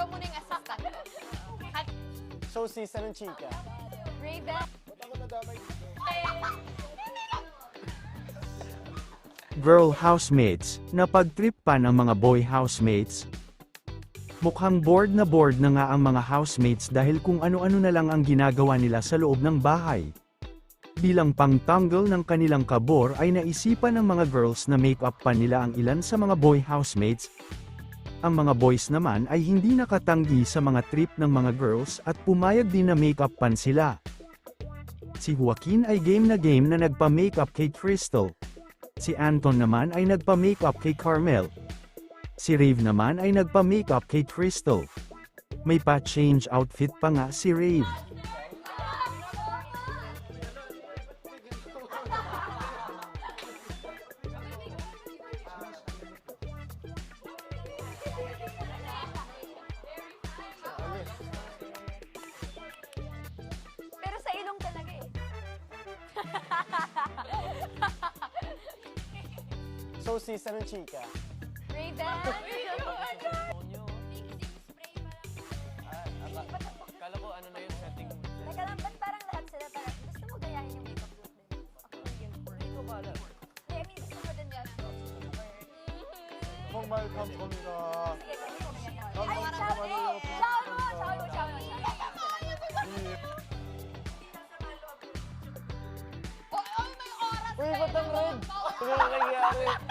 ikaw muna yung assistant ko. At So, sister ng chika. Raven. Girl housemates, napag-trip pa ng mga boy housemates. Mukhang bored na nga ang mga housemates dahil kung ano-ano na lang ang ginagawa nila sa loob ng bahay. Bilang pangtanggal ng kanilang kabor ay naisipan ng mga girls na make-up pa nila ang ilan sa mga boy housemates. Ang mga boys naman ay hindi nakatanggi sa mga trip ng mga girls at pumayag din na make-up pan sila. Si Joaquin ay game na nagpa-makeup kay Crystal. Si Anton naman ay nagpa-makeup kay Carmel. Si Rave naman ay nagpa-makeup kay Crystal. May pa-change outfit pa nga si Rave. Pero sa ilong talaga eh. So, sister ng chika. Raven. Kala ko ano na yung setting. Teka lang, ba't parang lahat sila parang gusto mo gayahin yung makeup look din? Hindi ko pala. I mean, gusto mo din yan. 정말 감사합니다. Sige, kami ko ganyan na. Come Ay, on, shout come on, mo! come on. Shout mo! Shout mo! Uy, ba't ang red? Ano nangyari?